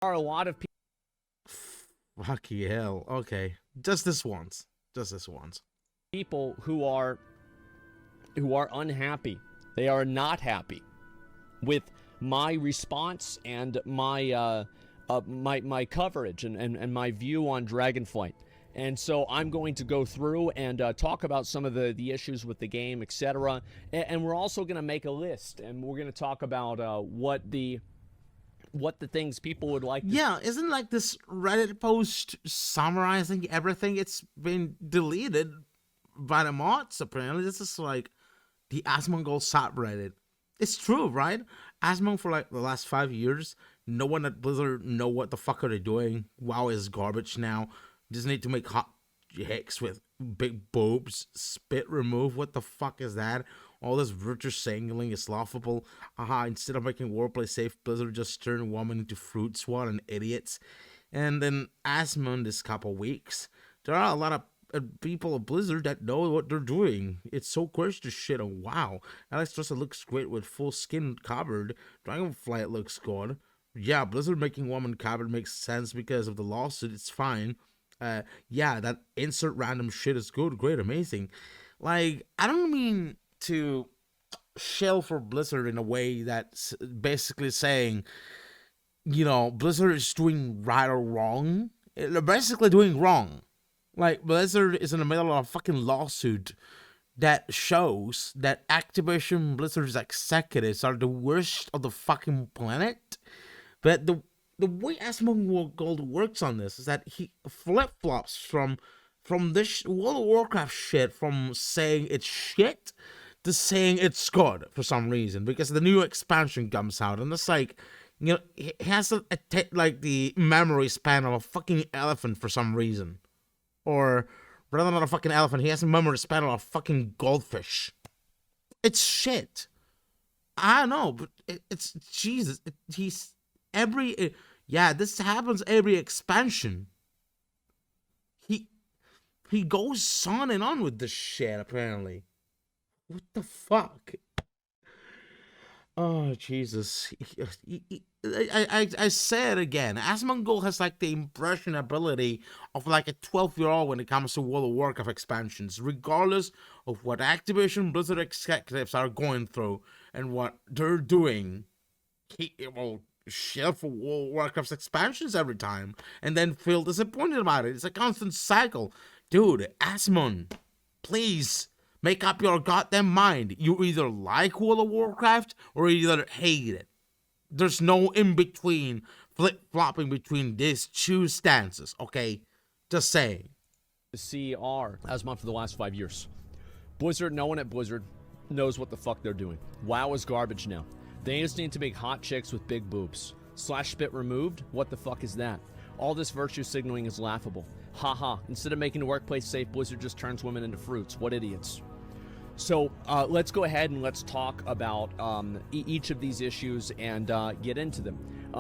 are a lot of Fucking hell. Okay. Just this once. Just this once. people who are unhappy. They are not happy with my response and my my coverage and my view on Dragonflight. And so I'm going to go through and talk about some of the issues with the game, etc. And we're also going to make a list, and we're going to talk about what the things people would like to Yeah, isn't like this Reddit post summarizing everything? It's been deleted by the mods, apparently. This is like the Asmongold subreddit. It's true, right? Asmon for like the last 5 years, no one at Blizzard know what the fuck are they doing. WoW is garbage now. Just need to make hot chicks with big boobs, spit remove. What the fuck is that? All this virtue signaling is laughable. Instead of making warplay safe, Blizzard just turned women into fruit swat and idiots. And then Asmon this couple weeks, there are a lot of people at Blizzard that know what they're doing. It's so crazy to shit on WoW. Alex Tressa looks great with full skin covered. Dragonflight looks good. Yeah, Blizzard making woman covered makes sense because of the lawsuit. It's fine. Yeah, that insert random shit is good, great, amazing. Like, I don't mean to shell for Blizzard in a way that's basically saying, you know, Blizzard is doing right or wrong. They're basically doing wrong. Like, Blizzard is in the middle of a fucking lawsuit that shows that Activision Blizzard's executives are the worst of the fucking planet. But the way Asmongold works on this is that he flip-flops from this World of Warcraft shit, from saying it's shit to saying it's good for some reason, because the new expansion comes out, and it's like, you know, he has like the memory span of a fucking elephant for some reason. Or rather than a fucking elephant, he has a memory span of a fucking goldfish. It's shit. I don't know, but it's Jesus. He's every yeah. This happens every expansion. He goes on and on with this shit. Apparently, what the fuck? Oh Jesus! I say it again. Asmongold has like the impression ability of like a 12-year-old when it comes to World of Warcraft expansions, regardless of what Activision Blizzard executives are going through and what they're doing. He will shell for World of Warcraft's expansions every time, and then feel disappointed about it. It's a constant cycle, dude. Asmon, please. Make up your goddamn mind. You either like World of Warcraft or you either hate it. There's no in between, flip-flopping between these two stances, okay? Just saying. see our Asmon for the last 5 years. Blizzard, no one at Blizzard knows what the fuck they're doing. WoW is garbage now. They just need to make hot chicks with big boobs. Slash spit removed? What the fuck is that? All this virtue signaling is laughable. Haha. Instead of making the workplace safe, Blizzard just turns women into fruits. What idiots. So let's go ahead and let's talk about each of these issues and get into them.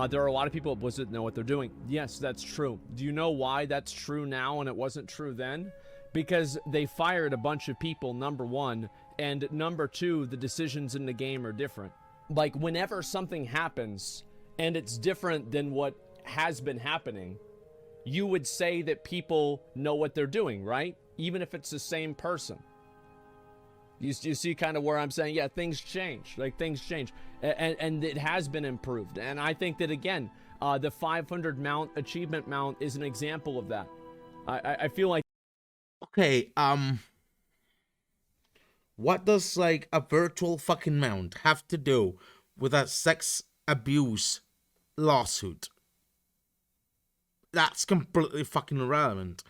There are a lot of people at Blizzard that know what they're doing. Yes, that's true. Do you know why that's true now and it wasn't true then? Because they fired a bunch of people, number one, and number two, the decisions in the game are different. Like, whenever something happens and it's different than what has been happening, you would say that people know what they're doing, right? Even if it's the same person. You see kind of where I'm saying, yeah, things change. Like, things change. And it has been improved. And I think that, again, the 500 mount, achievement mount, is an example of that. I feel like... Okay, what does, like, a virtual fucking mount have to do with a sex abuse lawsuit? That's completely fucking irrelevant.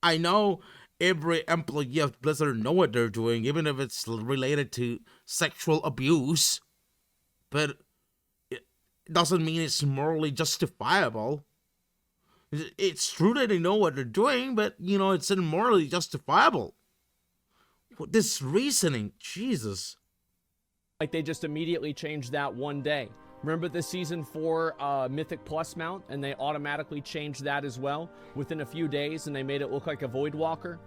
I know every employee of Blizzard know what they're doing, even if it's related to sexual abuse. But it doesn't mean it's morally justifiable. It's true that they know what they're doing, but, you know, it's immorally justifiable. This reasoning, Jesus. Like, they just immediately changed that one day. Remember the Season 4 Mythic Plus mount? And they automatically changed that as well within a few days, and they made it look like a Void Walker.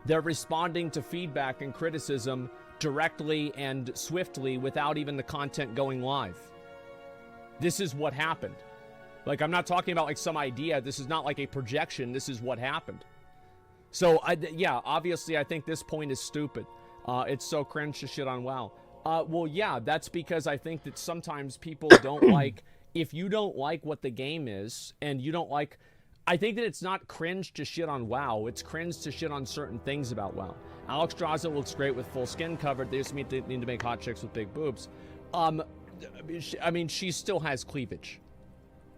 They're responding to feedback and criticism directly and swiftly without even the content going live. This is what happened. Like, I'm not talking about like some idea. This is not like a projection. This is what happened. So, yeah, obviously, I think this point is stupid. It's so cringe to shit on WoW. Well, yeah, that's because I think that sometimes people don't like, if you don't like what the game is, and you don't like, I think that it's not cringe to shit on WoW, it's cringe to shit on certain things about WoW. Alexstrasza looks great with full skin covered, they just need to make hot chicks with big boobs. I mean, she still has cleavage.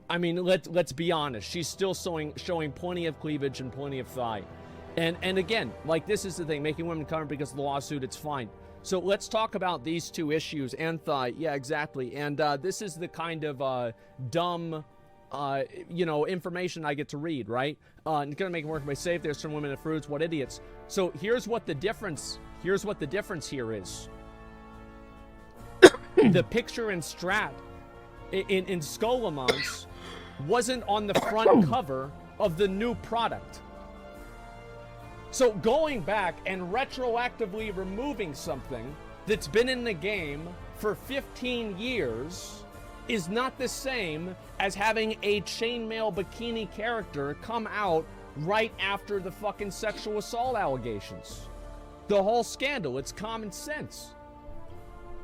I mean, let's be honest, she's still showing plenty of cleavage and plenty of thigh. And again, like, this is the thing, making women cover because of the lawsuit, it's fine. So let's talk about these two issues, and thigh, yeah, exactly. And this is the kind of dumb, you know, information I get to read, right? It's gonna make it work by safe, there's some women and fruits, what idiots. So here's what the difference here is. The picture in Strat, in Skolamons, wasn't on the front cover of the new product. So going back and retroactively removing something that's been in the game for 15 years is not the same as having a chainmail bikini character come out right after the fucking sexual assault allegations. The whole scandal, it's common sense.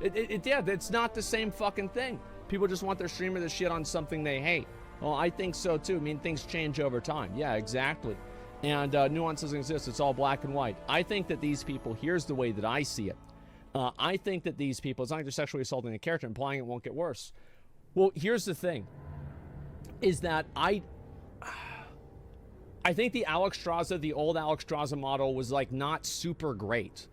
Yeah, it's not the same fucking thing. People just want their streamer to shit on something they hate. Well, I think so too. I mean, things change over time. Yeah, exactly. And nuance doesn't exist. It's all black and white. I think that these people, here's the way that I see it. I think that these people, it's not like they're sexually assaulting a character, implying it won't get worse. Well, here's the thing, is that I think the Alexstrasza, the old Alexstrasza model was like not super great.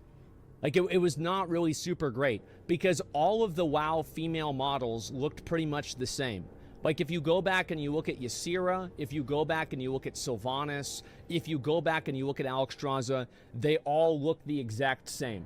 Like it was not really super great because all of the WoW female models looked pretty much the same. Like, if you go back and you look at Ysera, if you go back and you look at Sylvanas, if you go back and you look at Alexstrasza, they all look the exact same.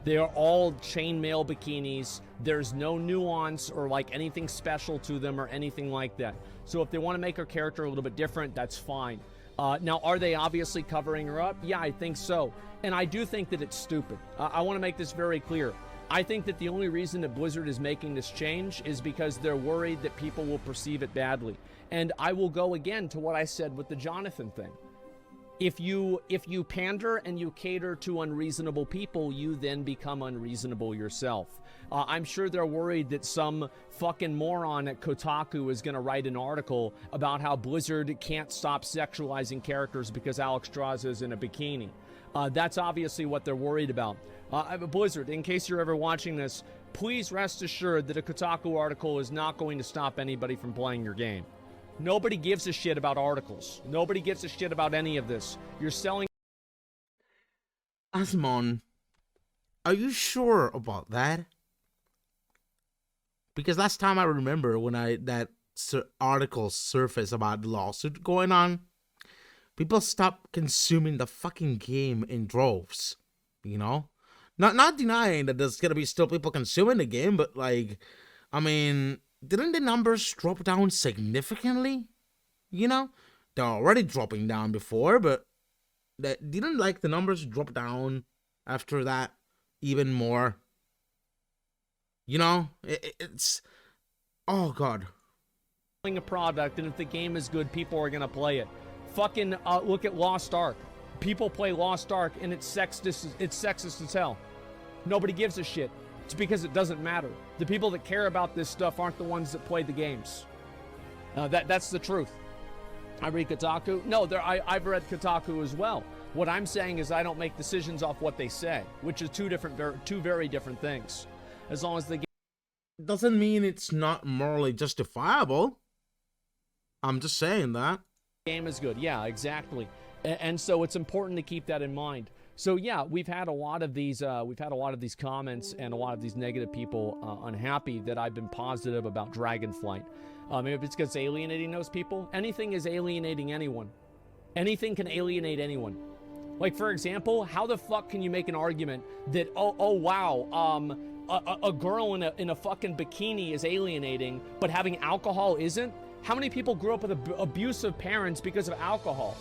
They are all chainmail bikinis. There's no nuance or, like, anything special to them or anything like that. So if they want to make her character a little bit different, that's fine. Now, are they obviously covering her up? Yeah, I think so. And I do think that it's stupid. I want to make this very clear. I think that the only reason that Blizzard is making this change is because they're worried that people will perceive it badly. And I will go again to what I said with the Jonathan thing. If you pander and you cater to unreasonable people, you then become unreasonable yourself. I'm sure they're worried that some fucking moron at Kotaku is going to write an article about how Blizzard can't stop sexualizing characters because Alexstrasza is in a bikini. That's obviously what they're worried about. Blizzard, in case you're ever watching this, please rest assured that a Kotaku article is not going to stop anybody from playing your game. Nobody gives a shit about articles. Nobody gives a shit about any of this. You're selling... Asmon, are you sure about that? Because last time I remember when that article surfaced about the lawsuit going on, people stopped consuming the fucking game in droves, you know? Not denying that there's gonna be still people consuming the game, but, like, I mean, didn't the numbers drop down significantly? You know? They're already dropping down before, but didn't, like, the numbers drop down after that even more? You know? It's... Oh, God. A product, and if the game is good, people are gonna play it. Fucking look at Lost Ark. People play Lost Ark, and it's sexist as hell. Nobody gives a shit. It's because it doesn't matter. The people that care about this stuff aren't the ones that play the games. That's the truth. I read Kotaku. No, I've read Kotaku as well. What I'm saying is I don't make decisions off what they say, which is two very different things. As long as the game doesn't mean it's not morally justifiable. I'm just saying that. Game is good. Yeah, exactly. And so it's important to keep that in mind. So yeah, we've had a lot of these comments and a lot of these negative people unhappy that I've been positive about Dragonflight. Maybe it's because it's alienating those people. Anything is alienating anyone. Anything can alienate anyone. Like, for example, how the fuck can you make an argument that oh wow, a girl in a fucking bikini is alienating, but having alcohol isn't? How many people grew up with abusive parents because of alcohol?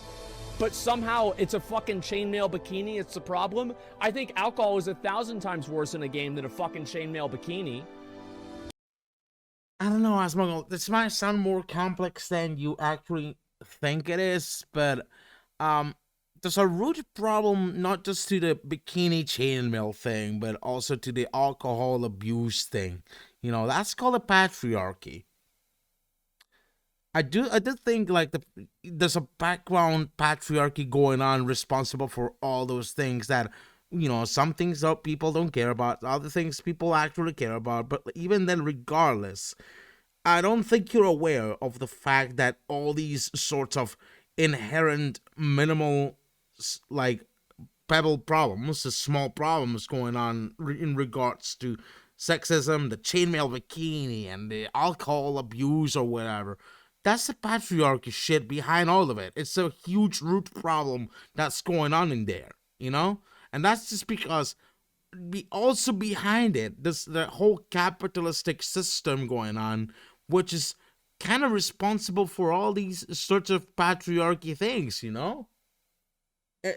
But somehow it's a fucking chainmail bikini, it's the problem? I think alcohol is 1,000 times worse in a game than a fucking chainmail bikini. I don't know, Asmongold. This might sound more complex than you actually think it is, but um, there's a root problem not just to the bikini chainmail thing, but also to the alcohol abuse thing. You know, that's called a patriarchy. I do think like there's a background patriarchy going on responsible for all those things that, you know, some things that people don't care about, other things people actually care about. But even then, regardless, I don't think you're aware of the fact that all these sorts of inherent minimal like pebble problems, the small problems going on in regards to sexism, the chainmail bikini, and the alcohol abuse or whatever. That's the patriarchy shit behind all of it. It's a huge root problem that's going on in there, you know? And that's just because also behind it, there's the whole capitalistic system going on, which is kind of responsible for all these sorts of patriarchy things, you know?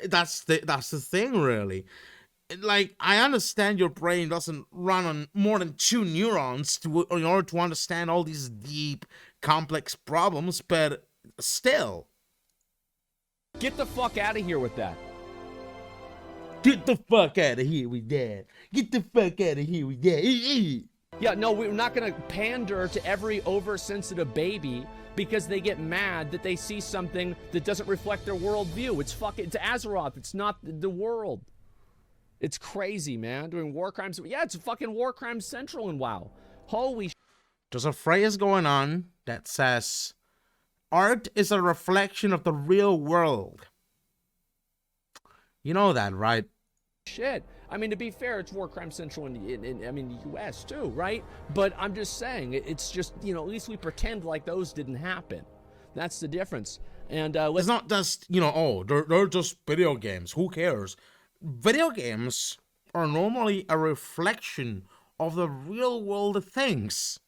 That's the thing, really. Like, I understand your brain doesn't run on more than 2 neurons in order to understand all these deep, complex problems, but still. Get the fuck out of here with that. Get the fuck out of here with that. Get the fuck out of here with that. Yeah, no, we're not gonna pander to every oversensitive baby because they get mad that they see something that doesn't reflect their worldview. It's Azeroth. It's not the world. It's crazy, man. Doing war crimes. Yeah, it's fucking war crimes central in WoW. Holy shit. There's a phrase going on that says, art is a reflection of the real world. You know that, right? Shit. I mean, to be fair, it's war crime central in the U.S. too, right? But I'm just saying, it's just, you know, at least we pretend like those didn't happen. That's the difference. And it's not just, you know, oh, they're just video games. Who cares? Video games are normally a reflection of the real world of things.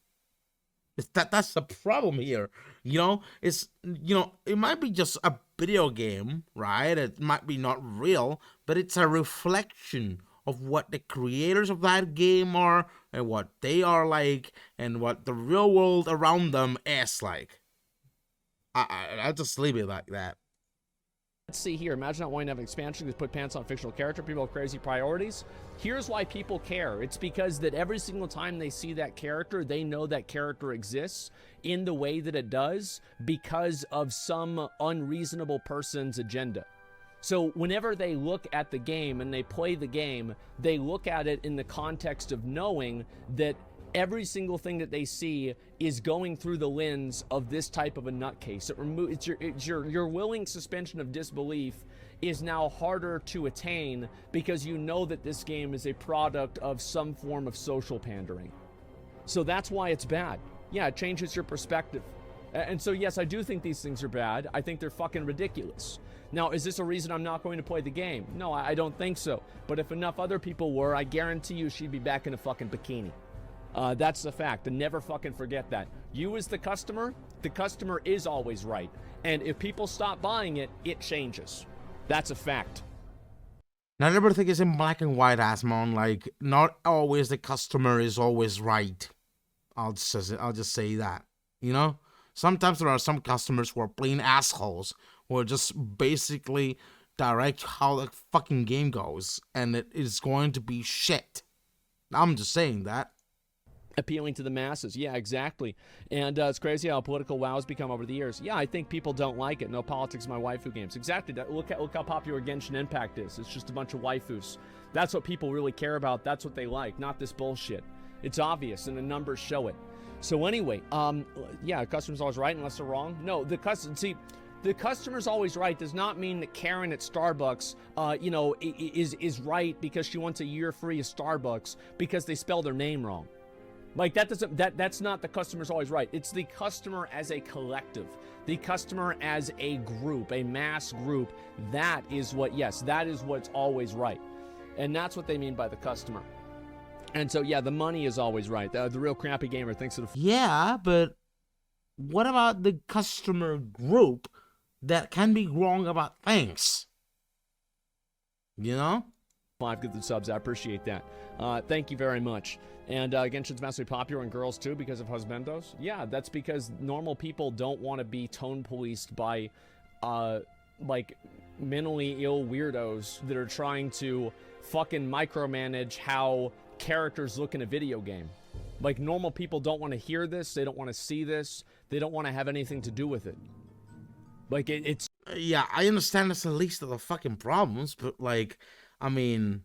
That's the problem here. You know, it might be just a video game, right? It might be not real, but it's a reflection of what the creators of that game are and what they are like and what the real world around them is like. I'll just leave it like that. Let's see here. Imagine not wanting to have an expansion because put pants on a fictional character. People have crazy priorities. Here's why people care. It's because that every single time they see that character, they know that character exists in the way that it does because of some unreasonable person's agenda. So whenever they look at the game and they play the game, they look at it in the context of knowing that every single thing that they see is going through the lens of this type of a nutcase. Your willing suspension of disbelief is now harder to attain because you know that this game is a product of some form of social pandering. So that's why it's bad. Yeah, it changes your perspective. And so yes, I do think these things are bad. I think they're fucking ridiculous. Now, is this a reason I'm not going to play the game? No, I don't think so. But if enough other people were, I guarantee you she'd be back in a fucking bikini. That's the fact, and never fucking forget that. You as the customer is always right. And if people stop buying it, it changes. That's a fact. Not everything is in black and white, Asmon. Like, not always the customer is always right. I'll just say that. You know? Sometimes there are some customers who are plain assholes, who are just basically direct how the fucking game goes, and it is going to be shit. I'm just saying that. Appealing to the masses. Yeah, exactly. And it's crazy how political WoW has become over the years. Yeah, I think people don't like it. No politics in my waifu games. Exactly. Look how popular Genshin Impact is. It's just a bunch of waifus. That's what people really care about. That's what they like, not this bullshit. It's obvious, and the numbers show it. So anyway, yeah, the customer's always right unless they're wrong. No, the customer's always right does not mean that Karen at Starbucks, is right because she wants a year free of Starbucks because they spell their name wrong. Like, that's not the customer's always right. It's the customer as a collective, the customer as a group, a mass group. That is what's always right. And that's what they mean by the customer. And so, yeah, the money is always right. The real crappy gamer thinks of Yeah, but what about the customer group that can be wrong about things? You know? 5 gifted subs. I appreciate that. Thank you very much. And Genshin's massively popular in girls too because of husbandos. Yeah, that's because normal people don't want to be tone policed by, like, mentally ill weirdos that are trying to fucking micromanage how characters look in a video game. Like, normal people don't want to hear this. They don't want to see this. They don't want to have anything to do with it. Like, it's... Yeah, I understand that's the least of the fucking problems, but, like, I mean,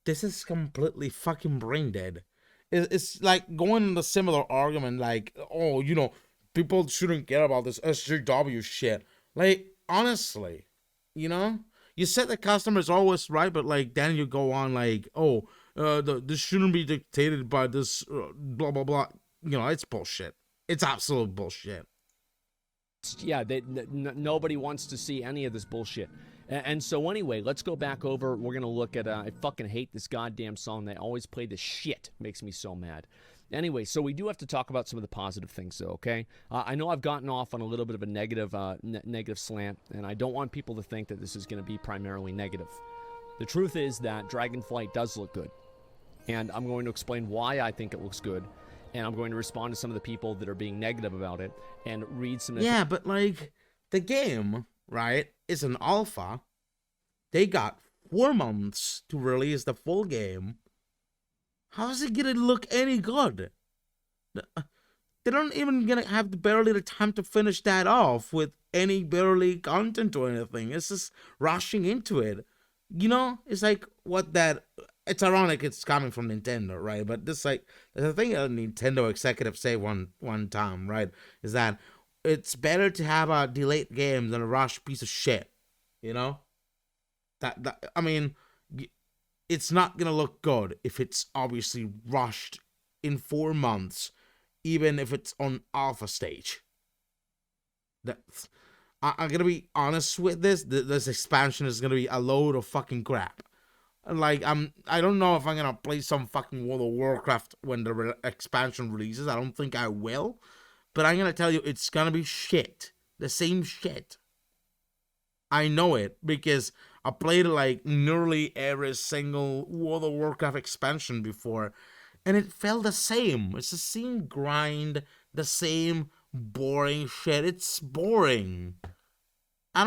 this is completely fucking brain dead. It's like going in a similar argument, like, oh, you know, people shouldn't care about this SJW shit. Like, honestly, you know? You said the customer's always right, but, like, then you go on, like, oh, this shouldn't be dictated by this blah blah blah. You know, it's bullshit. It's absolute bullshit. Yeah, nobody wants to see any of this bullshit. And so anyway, let's go back over. We're gonna look at I fucking hate this goddamn song. They always play this shit. Makes me so mad. Anyway, so we do have to talk about some of the positive things, though, okay? I know I've gotten off on a little bit of a negative negative slant, and I don't want people to think that this is going to be primarily negative. The truth is that Dragonflight does look good, and I'm going to explain why I think it looks good, and I'm going to respond to some of the people that are being negative about it, and read some... Yeah, but, like, the game, right, is an alpha. They got 4 months to release the full game. How's it gonna look any good? They don't even gonna have barely the time to finish that off with any barely content or anything. It's just rushing into it. You know, it's like what that. It's ironic it's coming from Nintendo, right? But this, like, the thing a Nintendo executive say one time, right, is that it's better to have a delayed game than a rushed piece of shit. You know, that I mean. It's not going to look good if it's obviously rushed in 4 months, even if it's on alpha stage. I'm going to be honest with this. This expansion is going to be a load of fucking crap. Like, I don't know if I'm going to play some fucking World of Warcraft when the expansion releases. I don't think I will. But I'm going to tell you, it's going to be shit. The same shit. I know it because I played like nearly every single World of Warcraft expansion before, and it felt the same. It's the same grind, the same boring shit. It's boring. I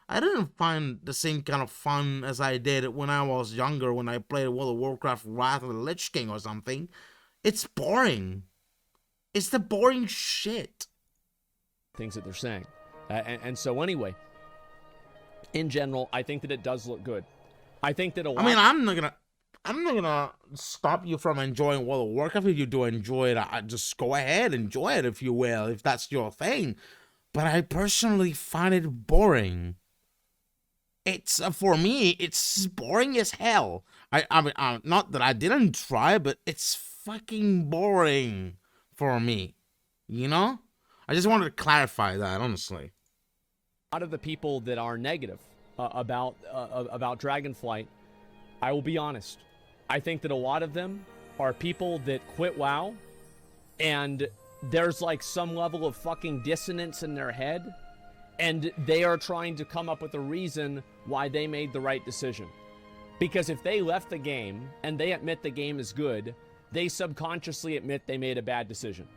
didn't find the same kind of fun as I did when I was younger when I played World of Warcraft Wrath of the Lich King or something. It's boring. It's the boring shit. Things that they're saying. And so anyway... In general, I think that it does look good. I think that a lot... I mean, I'm not gonna stop you from enjoying World of Warcraft. If you do enjoy it, just go ahead, enjoy it if you will, if that's your thing. But I personally find it boring. It's for me, it's boring as hell. I mean, not that I didn't try, but it's fucking boring for me. You know? I just wanted to clarify that, honestly. A lot of the people that are negative about Dragonflight, I will be honest. I think that a lot of them are people that quit WoW, and there's like some level of fucking dissonance in their head, and they are trying to come up with a reason why they made the right decision. Because if they left the game and they admit the game is good, they subconsciously admit they made a bad decision.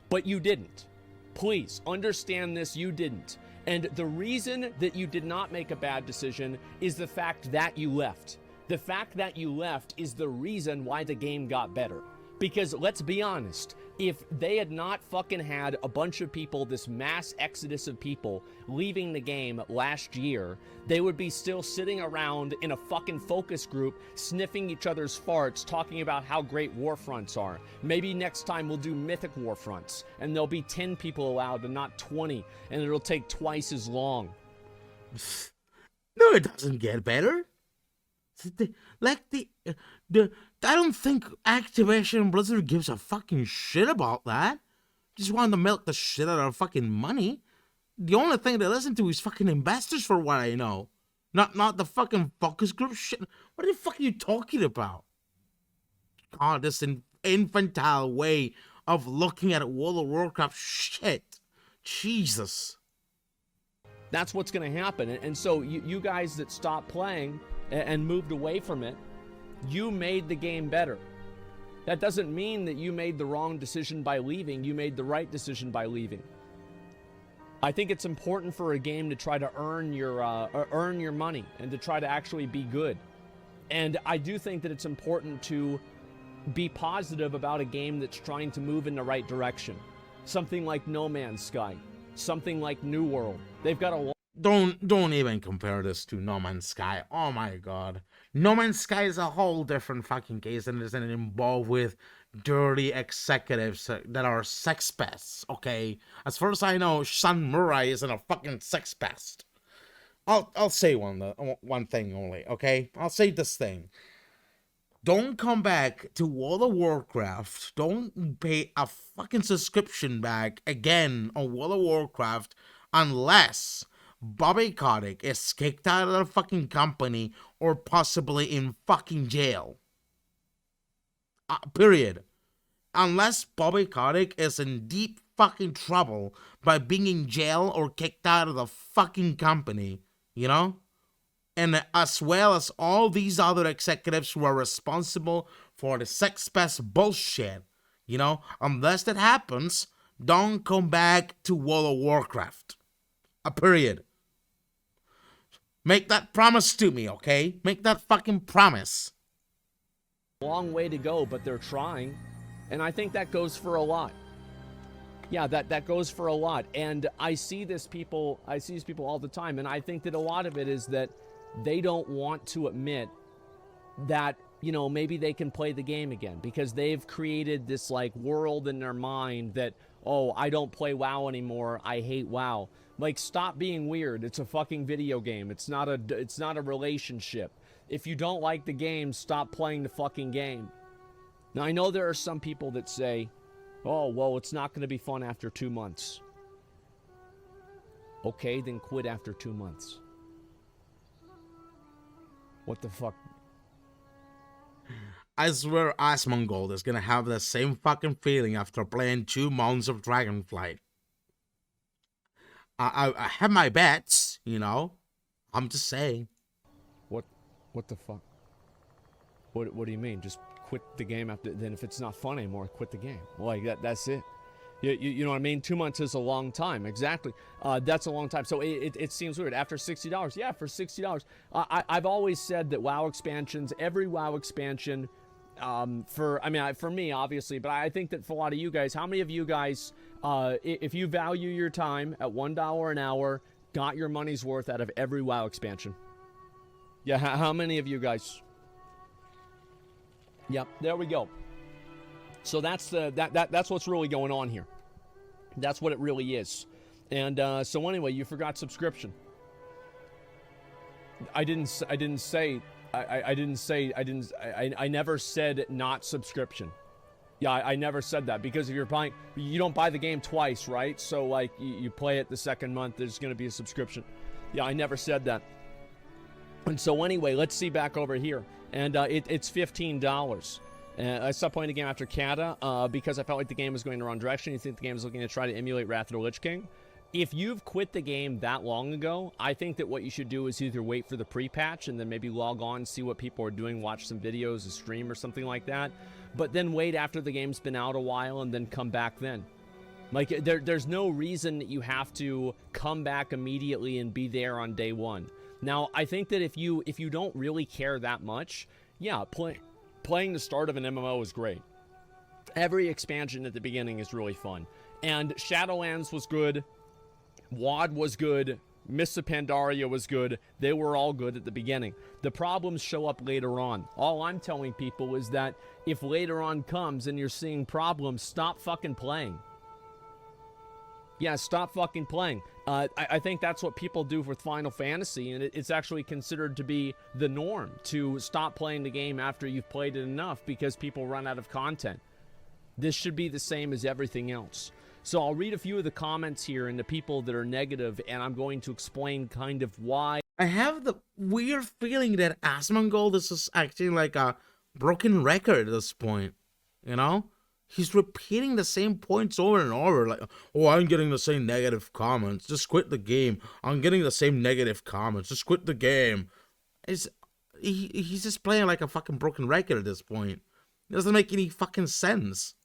But you didn't. Please understand this, you didn't. And the reason that you did not make a bad decision is the fact that you left. The fact that you left is the reason why the game got better. Because let's be honest, if they had not fucking had a bunch of people, this mass exodus of people leaving the game last year, they would be still sitting around in a fucking focus group, sniffing each other's farts, talking about how great Warfronts are. Maybe next time we'll do Mythic Warfronts, and there'll be 10 people allowed and not 20, and it'll take twice as long. No, it doesn't get better. I don't think Activision Blizzard gives a fucking shit about that. Just wanted to milk the shit out of fucking money. The only thing they listen to is fucking investors, for what I know. Not the fucking focus group shit. What the fuck are you talking about? God, this infantile way of looking at World of Warcraft shit. Jesus. That's what's going to happen. And so you guys that stop playing, and moved away from it, you made the game better. That doesn't mean that you made the wrong decision by leaving. You made the right decision by leaving. I think it's important for a game to try to earn your money and to try to actually be good. And I do think that it's important to be positive about a game that's trying to move in the right direction. Something like No Man's Sky, something like New World. They've got a Don't even compare this to No Man's Sky. Oh my god. No Man's Sky is a whole different fucking case, and isn't involved with dirty executives that are sex pests, okay? As far as I know, Sean Murray isn't a fucking sex pest. I'll say one thing only, okay? I'll say this thing. Don't come back to World of Warcraft. Don't pay a fucking subscription back again on World of Warcraft unless Bobby Kotick is kicked out of the fucking company or possibly in fucking jail. Period. Unless Bobby Kotick is in deep fucking trouble by being in jail or kicked out of the fucking company, you know? And as well as all these other executives who are responsible for the sex pest bullshit, you know? Unless that happens, don't come back to World of Warcraft. Period. Make that promise to me, okay? Make that fucking promise. long way to go, but they're trying. And I think that goes for a lot. Yeah, that goes for a lot. And I see these people all the time. And I think that a lot of it is that they don't want to admit that, you know, maybe they can play the game again because they've created this like world in their mind that, oh, I don't play WoW anymore. I hate WoW. Like, stop being weird. It's a fucking video game. It's not a relationship. If you don't like the game, stop playing the fucking game. Now, I know there are some people that say, oh, well, it's not going to be fun after 2 months. Okay, then quit after 2 months. What the fuck? I swear Asmongold is gonna have the same fucking feeling after playing 2 months of Dragonflight. I have my bets, you know. I'm just saying. What the fuck? What do you mean? Just quit the game after? Then if it's not fun anymore, quit the game. Like that's it. You know what I mean? 2 months is a long time. Exactly. That's a long time. So it seems weird. After $60, yeah, for $60. I've always said that WoW expansions, every WoW expansion, for me, obviously, but I think that for a lot of you guys, how many of you guys, if you value your time at $1 an hour, got your money's worth out of every WoW expansion? Yeah, how many of you guys? Yep, there we go. So that's what's really going on here. That's what it really is. And so anyway, you forgot subscription. I never said not subscription. Yeah, I never said that because if you're buying, you don't buy the game twice, right? So like you play it the second month, there's going to be a subscription. Yeah, I never said that. And so anyway, let's see back over here. And it's $15. I stopped playing the game after Kata because I felt like the game was going in the wrong direction. You think the game is looking to try to emulate Wrath of the Lich King? If you've quit the game that long ago, I think that what you should do is either wait for the pre-patch and then maybe log on, see what people are doing, watch some videos, a stream or something like that. But then wait after the game's been out a while and then come back then. Like, there's no reason that you have to come back immediately and be there on day one. Now, I think that if you don't really care that much, yeah, playing the start of an MMO is great. Every expansion at the beginning is really fun. And Shadowlands was good. WoD was good. Mists of Pandaria was good. They were all good at the beginning. The problems show up later on. All I'm telling people is that if later on comes and you're seeing problems, stop fucking playing. Yeah, stop fucking playing. I think that's what people do with Final Fantasy, and it's actually considered to be the norm to stop playing the game after you've played it enough because people run out of content. This should be the same as everything else. So I'll read a few of the comments here and the people that are negative, and I'm going to explain kind of why. I have the weird feeling that Asmongold is just acting like a broken record at this point, you know? He's repeating the same points over and over, like, oh, I'm getting the same negative comments, just quit the game. I'm getting the same negative comments, just quit the game. he's just playing like a fucking broken record at this point. It doesn't make any fucking sense.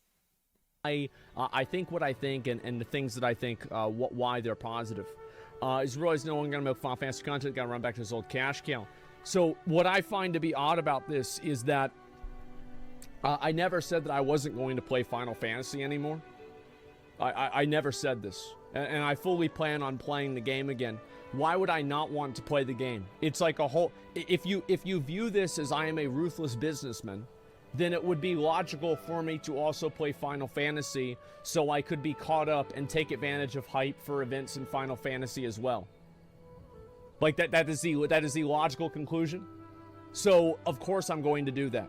I think what I think and the things that I think why they're positive is realize no one gonna make Final Fantasy content, gotta run back to his old cash cow. So what I find to be odd about this is that I never said that I wasn't going to play Final Fantasy anymore. I never said this, and I fully plan on playing the game again. Why would I not want to play the game? It's like a whole... If you view this as I am a ruthless businessman, then it would be logical for me to also play Final Fantasy so I could be caught up and take advantage of hype for events in Final Fantasy as well. Like, that is the logical conclusion. So, of course I'm going to do that.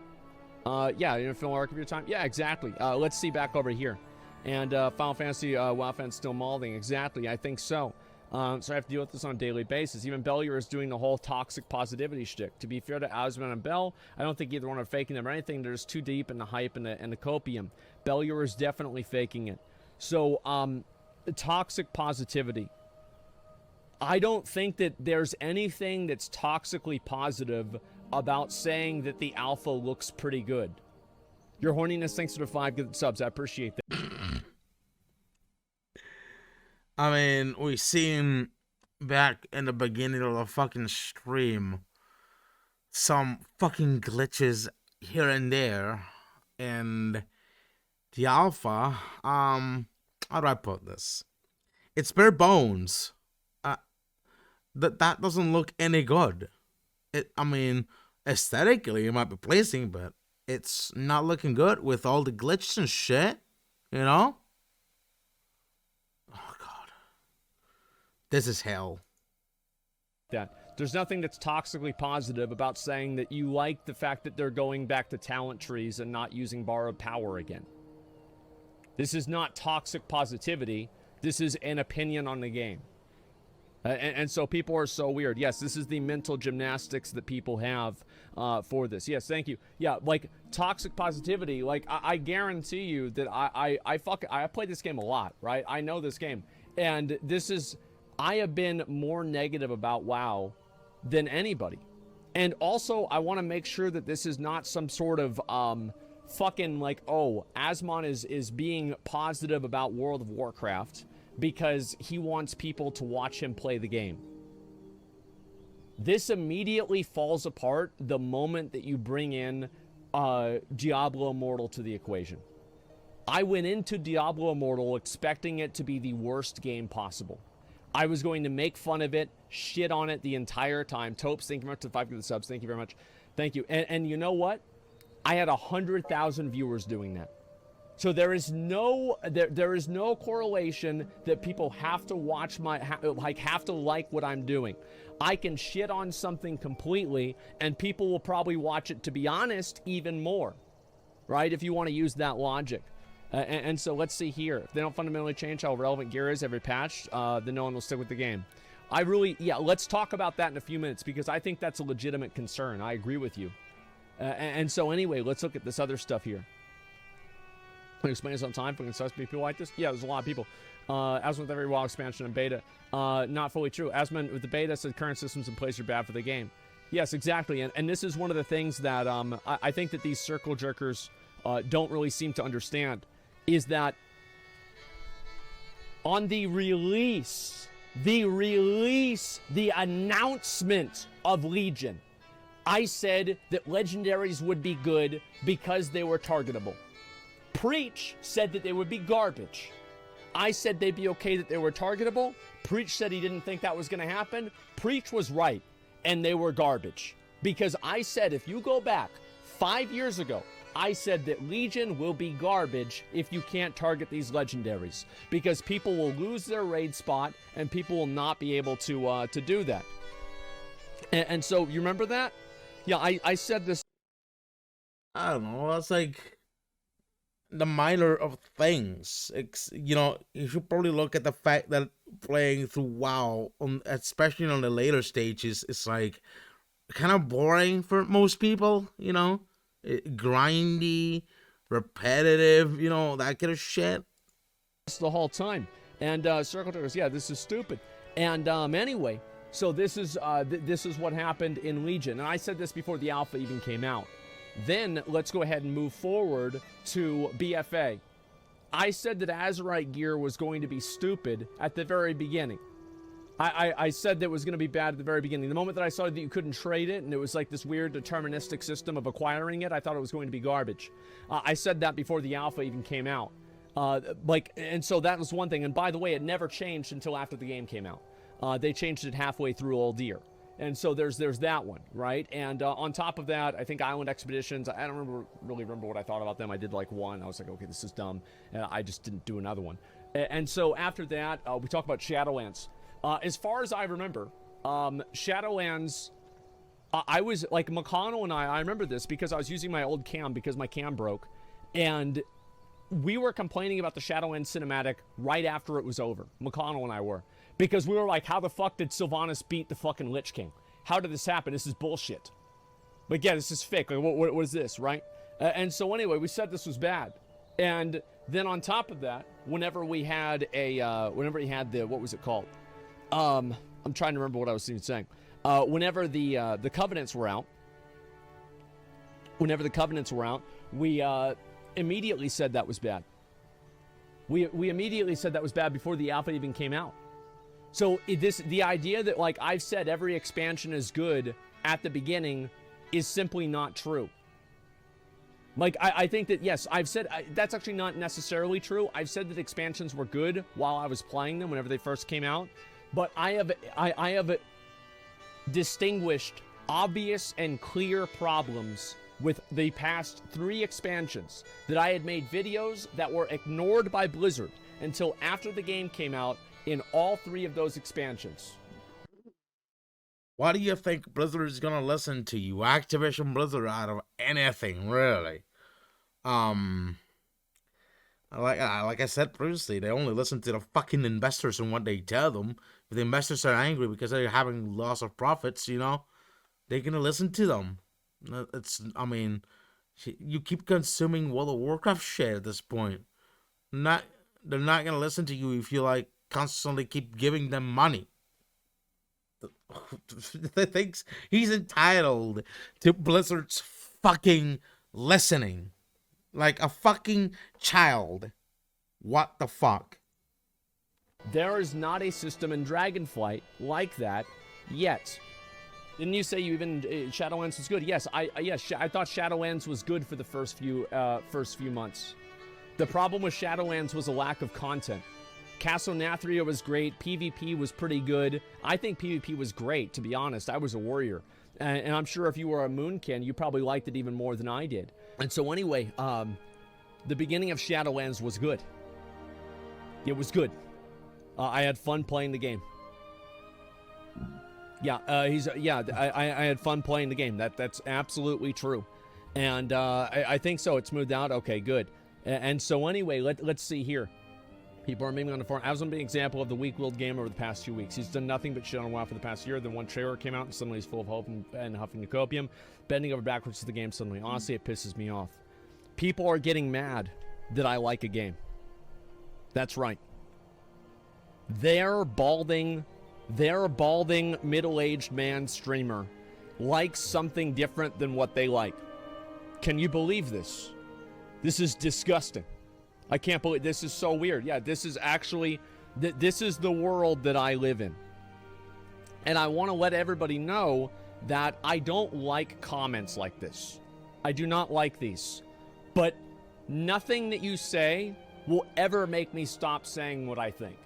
Yeah, you're feeling arc of your time? Yeah, exactly. Let's see back over here. And Final Fantasy WoW fans still mauling. Exactly, I think so. So I have to deal with this on a daily basis. Even Bellier is doing the whole toxic positivity shtick. To be fair to Asmon and Bell, I don't think either one are faking them or anything. They're just too deep in the hype and the copium. Bellier is definitely faking it. So, toxic positivity. I don't think that there's anything that's toxically positive about saying that the alpha looks pretty good. Your horniness, thanks for the 5 good subs. I appreciate that. I mean, we seen back in the beginning of the fucking stream some fucking glitches here and there, and the alpha, how do I put this? It's bare bones. That doesn't look any good. I mean, aesthetically it might be pleasing, but it's not looking good with all the glitches and shit, you know? Oh god. This is hell. That there's nothing that's toxically positive about saying that you like the fact that they're going back to talent trees and not using borrowed power again. This is not toxic positivity. This is an opinion on the game. And so people are so weird. Yes, this is the mental gymnastics that people have for this. Yes, thank you. Yeah, like toxic positivity. Like I guarantee you that I play this game a lot, right? I know this game, and I have been more negative about WoW than anybody. And also, I want to make sure that this is not some sort of fucking like, oh, Asmon is being positive about World of Warcraft because he wants people to watch him play the game. This immediately falls apart the moment that you bring in Diablo Immortal to the equation. I went into Diablo Immortal expecting it to be the worst game possible. I was going to make fun of it, shit on it the entire time. Topes, thank you very much for the 5 for the subs. Thank you very much. Thank you. And you know what? I had 100,000 viewers doing that. So there is no correlation that people have to watch have to like what I'm doing. I can shit on something completely and people will probably watch it, to be honest, even more. Right? If you want to use that logic. And so let's see here. If they don't fundamentally change how relevant gear is every patch, then no one will stick with the game. Let's talk about that in a few minutes because I think that's a legitimate concern. I agree with you. And so anyway, let's look at this other stuff here. Explain this on time for people like this. Yeah, there's a lot of people. Asmon with every WoW expansion and beta. Not fully true. Asmon with the beta said current systems in place are bad for the game. Yes, exactly. And this is one of the things that I think that these circle jerkers don't really seem to understand is that on the announcement of Legion, I said that legendaries would be good because they were targetable. Preach said that they would be garbage. I said they'd be okay that they were targetable. Preach said he didn't think that was going to happen. Preach was right, and they were garbage. Because I said, if you go back 5 years ago, I said that Legion will be garbage if you can't target these legendaries. Because people will lose their raid spot, and people will not be able to do that. And so, you remember that? Yeah, I said this. I don't know, it's like the minor of things. You know, you should probably look at the fact that playing through WoW, especially on the later stages, is like kind of boring for most people, you know? Grindy, repetitive, you know, that kind of shit. The whole time. And Circle Jerkers, yeah, this is stupid. And anyway, So this is what happened in Legion, and I said this before the alpha even came out. Then let's go ahead and move forward to BFA. I said that Azerite gear was going to be stupid at the very beginning. I said that it was going to be bad at the very beginning. The moment that I saw that you couldn't trade it, and it was like this weird deterministic system of acquiring it, I thought it was going to be garbage. I said that before the alpha even came out. And so that was one thing. And by the way, it never changed until after the game came out. They changed it halfway through Old Year. And so there's that one, right? And on top of that, I think Island Expeditions, I don't really remember what I thought about them. I did like one. I was like, okay, this is dumb. And I just didn't do another one. And so after that, we talk about Shadowlands. As far as I remember, Shadowlands, I was like McConnell and I remember this because I was using my old cam because my cam broke. And we were complaining about the Shadowlands cinematic right after it was over. McConnell and I were. Because we were like, how the fuck did Sylvanas beat the fucking Lich King? How did this happen? This is bullshit. But yeah, this is fake. Like, what is this, right? And so anyway, we said this was bad. And then on top of that, whenever we had the, what was it called? I'm trying to remember what I was even saying. Whenever the Covenants were out, we immediately said that was bad. We immediately said that was bad before the alpha even came out. So the idea that like I've said every expansion is good at the beginning is simply not true. Like I think that yes, I've said that's actually not necessarily true. I've said that expansions were good while I was playing them whenever they first came out, but I have distinguished obvious and clear problems with the past 3 expansions that I had made videos that were ignored by Blizzard until after the game came out in all 3 of those expansions. Why do you think Blizzard is gonna listen to you? Activision Blizzard out of anything, really. Like I said previously, they only listen to the fucking investors and what they tell them. If the investors are angry because they're having loss of profits, you know, they're gonna listen to them. I mean, you keep consuming World of Warcraft shit at this point. They're not gonna listen to you if you like constantly keep giving them money. They thinks he's entitled to Blizzard's fucking listening, like a fucking child. What the fuck? There is not a system in Dragonflight like that yet. Didn't you say you even Shadowlands was good? Yes, I thought Shadowlands was good for the first few months. The problem with Shadowlands was a lack of content. Castle Nathria was great. PvP was pretty good. I think PvP was great, to be honest. I was a warrior. And I'm sure if you were a Moonkin, you probably liked it even more than I did. And so anyway, the beginning of Shadowlands was good. It was good. I had fun playing the game. Yeah, I had fun playing the game. That's absolutely true. And I think so. It smoothed out. Okay, good. And so anyway, let's see here. People are memeing on the forum. Asmongold being an example of the weak-willed gamer over the past few weeks. He's done nothing but shit on WoW for the past year. Then one trailer came out and suddenly he's full of hope and huffing the copium. Bending over backwards to the game suddenly. Honestly, it pisses me off. People are getting mad that I like a game. That's right. Their balding middle-aged man streamer likes something different than what they like. Can you believe this? This is disgusting. I can't believe this is so weird. Yeah, this is actually this is the world that I live in. And I want to let everybody know that I don't like comments like this. I do not like these. But nothing that you say will ever make me stop saying what I think.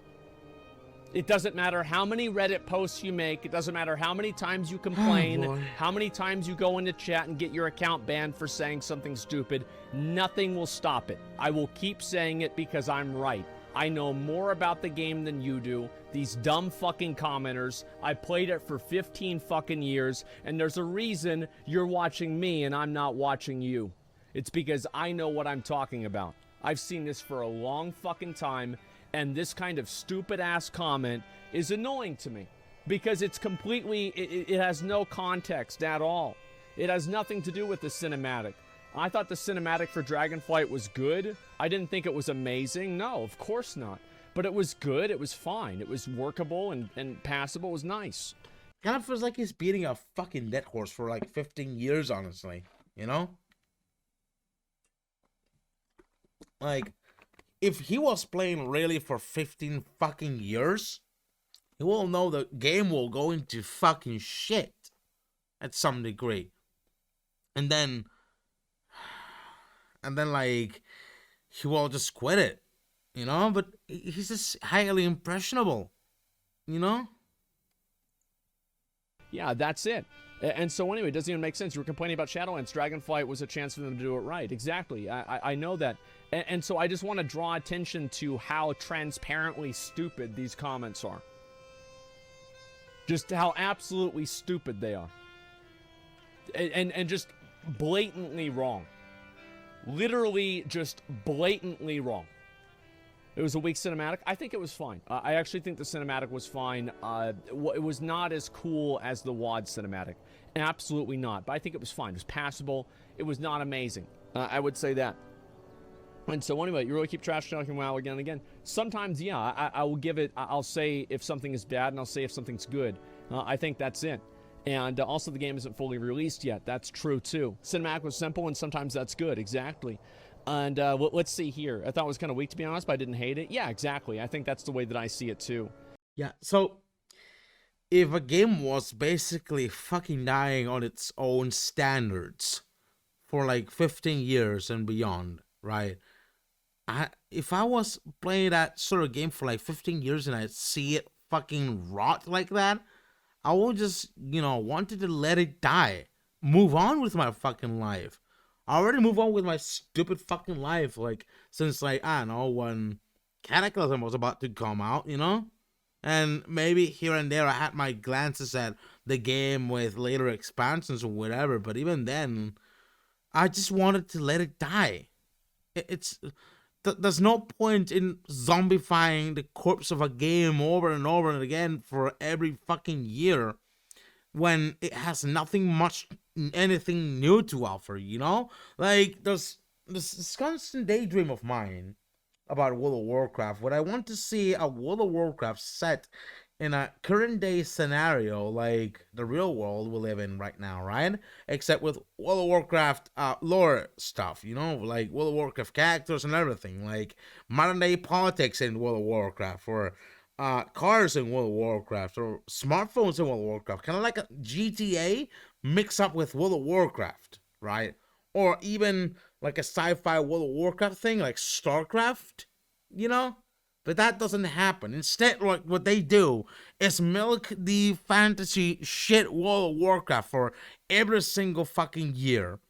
It doesn't matter how many Reddit posts you make. It doesn't matter how many times you complain, how many times you go into chat and get your account banned for saying something stupid. Nothing will stop it. I will keep saying it because I'm right. I know more about the game than you do. These dumb fucking commenters. I played it for 15 fucking years, and there's a reason you're watching me and I'm not watching you. It's because I know what I'm talking about. I've seen this for a long fucking time. And this kind of stupid-ass comment is annoying to me because it's completely, it has no context at all. It has nothing to do with the cinematic. I thought the cinematic for Dragonflight was good. I didn't think it was amazing. No, of course not. But it was good. It was fine. It was workable and passable. It was nice. Kind of feels like he's beating a fucking dead horse for like 15 years, honestly. You know? Like, if he was playing really for 15 fucking years, he will know the game will go into fucking shit at some degree. And then like, he will just quit it, you know? But he's just highly impressionable, you know? Yeah, that's it. And so anyway, it doesn't even make sense. You were complaining about Shadowlands. Dragonflight was a chance for them to do it right. Exactly. I know that. And so I just want to draw attention to how transparently stupid these comments are. Just how absolutely stupid they are. And just blatantly wrong. Literally just blatantly wrong. It was a weak cinematic. I think it was fine. I actually think the cinematic was fine. It was not as cool as the WoD cinematic. Absolutely not. But I think it was fine. It was passable. It was not amazing. I would say that. And so anyway, you really keep trash talking WoW again and again. Sometimes, yeah, I will give it. I'll say if something is bad, and I'll say if something's good. I think that's it. And also, the game isn't fully released yet. That's true too. Cinematic was simple, and sometimes that's good. Exactly. And let's see here. I thought it was kind of weak, to be honest, but I didn't hate it. Yeah, exactly. I think that's the way that I see it too. Yeah, so if a game was basically fucking dying on its own standards for like 15 years and beyond, right? If I was playing that sort of game for like 15 years and I see it fucking rot like that, I would just, wanted to let it die. Move on with my fucking life. I already moved on with my stupid fucking life, like, since, like, I don't know, when Cataclysm was about to come out, And maybe here and there I had my glances at the game with later expansions or whatever, but even then, I just wanted to let it die. There's no point in zombifying the corpse of a game over and over and again for every fucking year when it has anything new to offer, Like, there's this constant daydream of mine about World of Warcraft. Would I want to see a World of Warcraft set in a current day scenario like the real world we live in right now, right? Except with World of Warcraft lore stuff, like World of Warcraft characters and everything, like modern day politics in World of Warcraft, or cars in World of Warcraft, or smartphones in World of Warcraft, kind of like a GTA mix up with World of Warcraft, right? Or even like a sci-fi World of Warcraft thing, like StarCraft, But that doesn't happen. Instead, what they do is milk the fantasy shit World of Warcraft for every single fucking year.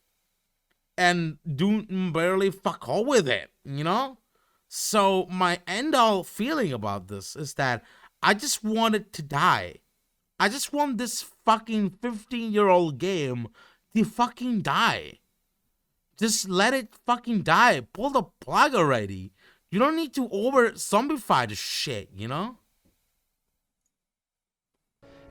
And do barely fuck all with it, So my end-all feeling about this is that I just want it to die. I just want this fucking 15-year-old game to fucking die. Just let it fucking die. Pull the plug already. You don't need to over-zombify the shit,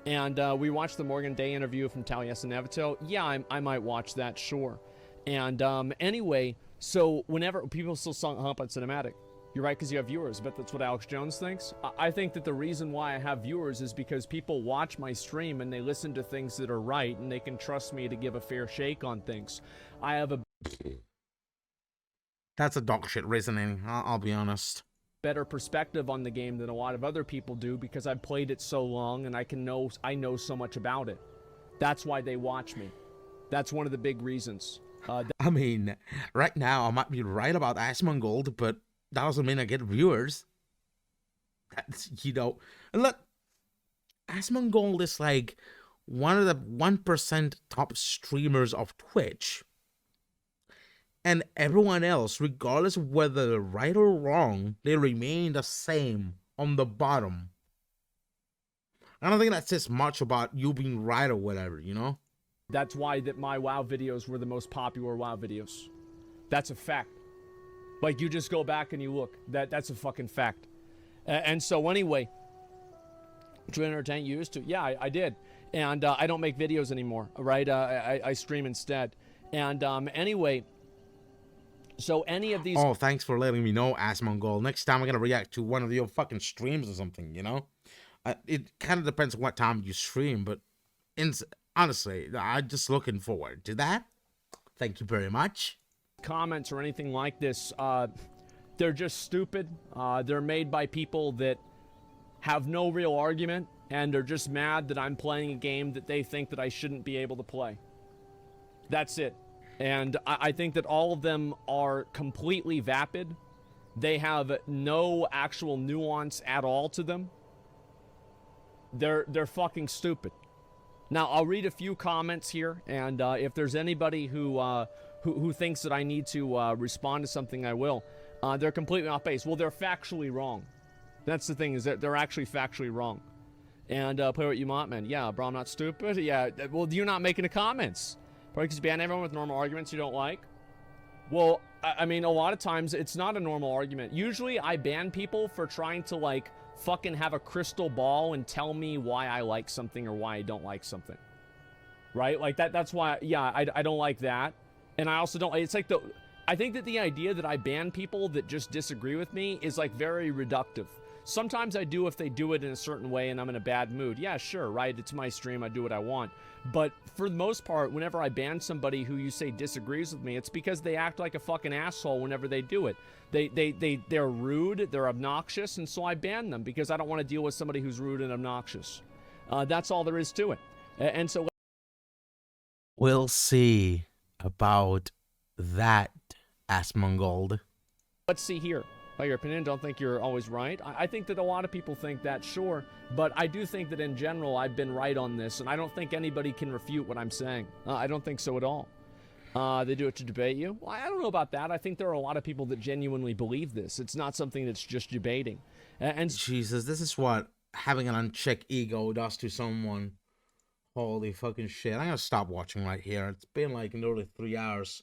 And we watched the Morgan Day interview from Taliesin Navito. Yeah, I might watch that, sure. And anyway, so whenever people still hump on cinematic, you're right, because you have viewers. I bet that's what Alex Jones thinks. I think that the reason why I have viewers is because people watch my stream and they listen to things that are right, and they can trust me to give a fair shake on things. I have a... That's a dog shit reasoning, I'll be honest. Better perspective on the game than a lot of other people do, because I've played it so long and I know so much about it. That's why they watch me. That's one of the big reasons. I mean, right now I might be right about Asmongold, but that doesn't mean I get viewers. That's, look, Asmongold is like one of the 1% top streamers of Twitch. And everyone else, regardless of whether they're right or wrong, they remain the same on the bottom. I don't think that says much about you being right or whatever, That's why my WoW videos were the most popular WoW videos. That's a fact. Like, you just go back and you look. That's a fucking fact. And so anyway, to entertain you used to. Yeah, I did. And I don't make videos anymore, right? I stream instead. And anyway... So any of these... Oh, thanks for letting me know, Asmongold. Next time I'm going to react to one of your fucking streams or something, It kind of depends on what time you stream, but honestly, I'm just looking forward to that. Thank you very much. Comments or anything like this, they're just stupid. They're made by people that have no real argument, and they're just mad that I'm playing a game that they think that I shouldn't be able to play. That's it. And I think that all of them are completely vapid. They have no actual nuance at all to them. They're fucking stupid. Now, I'll read a few comments here, and if there's anybody who thinks that I need to respond to something, I will. They're completely off base. Well, they're factually wrong. That's the thing, is that they're actually factually wrong. And play what you want, man. Yeah, bro, I'm not stupid. Yeah, well, you're not making the comments. Probably because you ban everyone with normal arguments you don't like. Well, I mean, a lot of times it's not a normal argument. Usually I ban people for trying to, like, fucking have a crystal ball and tell me why I like something or why I don't like something. Right? Like, that's why, yeah, I don't like that. And I also don't, it's like I think that the idea that I ban people that just disagree with me is, like, very reductive. Sometimes I do if they do it in a certain way and I'm in a bad mood. Yeah, sure, right? It's my stream. I do what I want. But for the most part, whenever I ban somebody who you say disagrees with me, it's because they act like a fucking asshole whenever they do it. They're rude, they're obnoxious, and so I ban them because I don't want to deal with somebody who's rude and obnoxious. That's all there is to it. And so We'll see about that, Asmongold. let's see here. By your opinion, don't think you're always right. I think that a lot of people think that, sure. But I do think that in general, I've been right on this. And I don't think anybody can refute what I'm saying. I don't think so at all. They do it to debate you. Well, I don't know about that. I think there are a lot of people that genuinely believe this. It's not something that's just debating. And Jesus, this is what having an unchecked ego does to someone. Holy fucking shit. I'm gonna stop watching right here. It's been like nearly 3 hours.